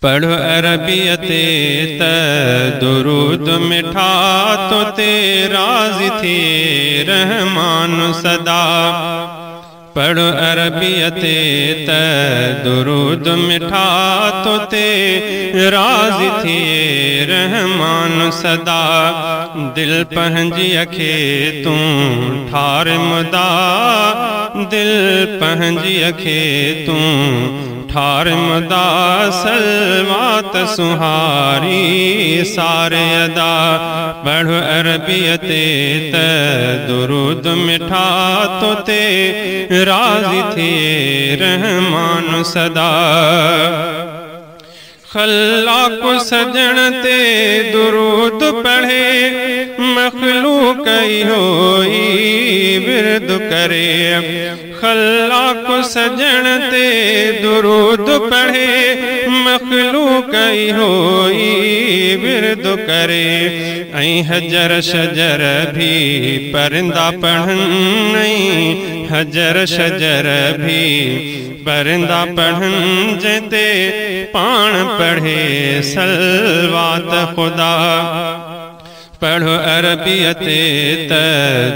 पढ़ अरबियत त दुरूद मिठा तो ते राज़ी थी रहमान सदा। पढ़ अरबियत त दुरूद मिठा तो ते राज़ी थी रहमान सदा। दिल पंहिंजी अखे तूं ठार मुदा, दिल पंहिंजी अखे तूं ठार मुदा। सलवात सुहारी सारे अदा। पढ़ अरबियत त दुरूद मिठा तो ते राज़ी थी रहमान सदा। खल्लाक सजण ते दुरूद पढ़े, मखलूक होई विरद करे। खल्लाक सजण ते दुरूद पढ़े, मखलूक होई विरद करे। ऐं हजर शजर भी परिंदा पढ़न, हजर शजर भी परिंदा पढ़न। जंहिंते पाण पढ़े सलवात खुदा। पढ़ अरबियत त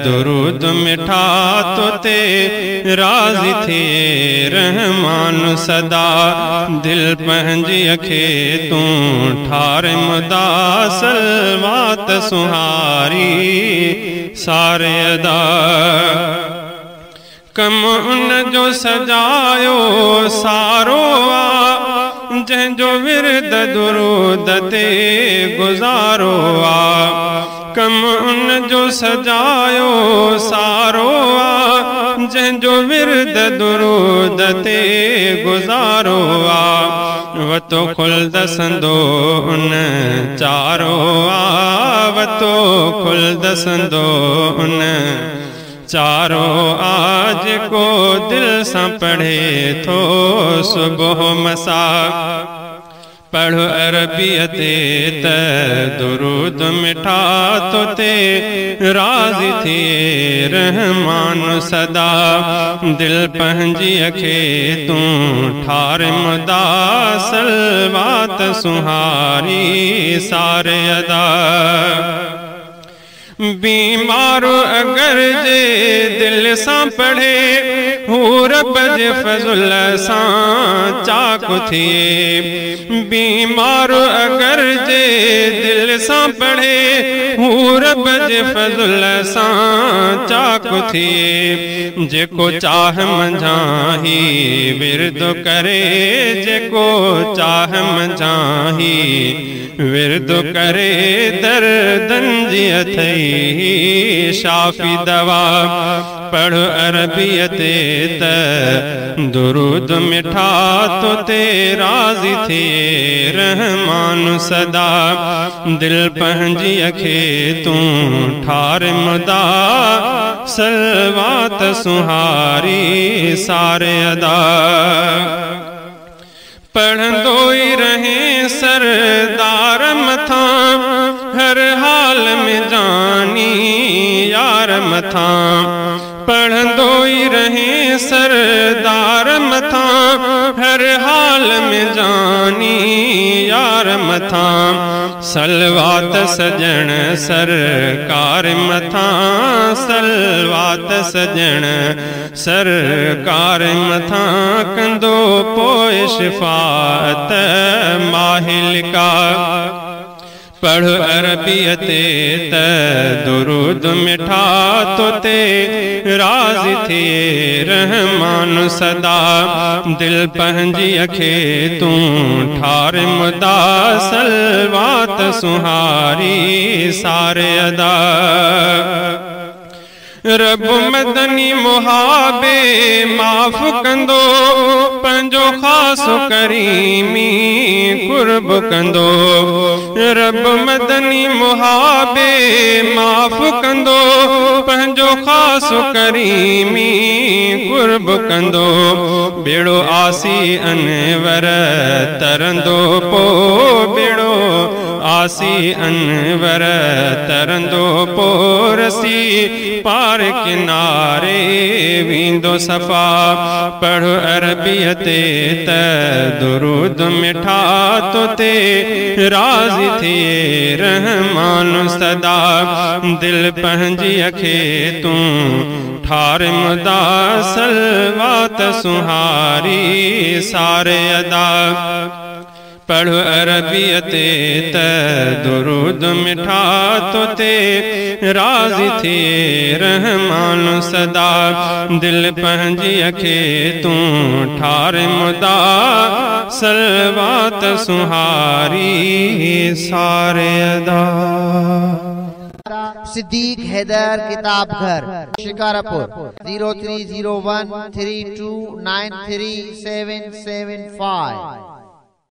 दुरूद मिठा तो ते राज़ी थी रहमान सदा। दिल पंहिंजी अखे तूं ठार मुदा, सलवात सुहारी सारे अदा। कम उन जो सजायो सारो आ, जंहिंजो विरद दुरूद ते गुज़ारो आ। कम उन जो सजायो सारो आ, जंहिंजो विरद दुरूद ते गुज़ारो आ। वतो खुल्द संदो उन चारो आ, वतो खुल्द संदो उन चारो आज को दिल सां पढ़े थो सुबह मसा। पढ़ अरबियत त दुरूद मिठा तो ते राज़ी थी रहमान सदा। दिल पंहिंजी अखे तूं ठार मुदा, सलवात सुहारी सारे अदा। बीमार अगर जे दिल सां पढ़े, हू रब जे फज़ल सां चाक थिए। बीमार अगर जे दिल सां पढ़े, हू रब जे फज़ल सां चाक थिए। जेको चाह मंझाही विरद करे, जेको चाह मंझाही विरद करे। दर्दन जी अथई शाफी दवा। पढ़ अरबियत त दुरूद मिठा तो ते राज़ी थी रहमान सदा। दिल पंहिंजी अखे तूं ठार मुदा, सलवात सुहारी सारे अदा। पढ़ंदो ई रहे सरदार मथा, हर हाल में जानी यार मथा। पढ़ंदो ई रहे सरदार मथा, हर हाल में जानी यार मथा। सलवात सजण सरकार मथा, सलवात सजण सरकार मथा। कंदो पोइ शिफात माहिलिका। पढ़ अरबियत त दुरूद मिठा तो ते राज़ी थी रहमान सदा। दिल पंहिंजी अखे तूं ठार मुदा, सलवात सुहारी सारे अदा। रब मदनी मुहाबे माफ़ कंदो, पंहिंजो ख़ासो करीमी कुर्ब कंदो। रब मदनी मुहाबे माफ़ कंदो, पंहिंजो ख़ासो करीमी कुर्ब कंदो। बेड़ो आसी अनवर तरंदो पो, बेड़ो आसी अनवर तरंदो पोरसी पार किनारे वींदो सफ़ा पढ़ अरबियत त दुरूद मिठा तो ते राज़ी थिए रहमान सदा दिल पंहिंजी अखे तूं ठार मुदा सलवात सुहारी सारे अदा पढ़ अरबियत त दुरूद मिठा तो ते राज़ी थिए रहमान सदा दिल पंहिंजी अखे तूं ठार मुदा सलवात सुहारी सारे अदा। सिद्दीक हैदर किताब घर शिकारपुर 030132933775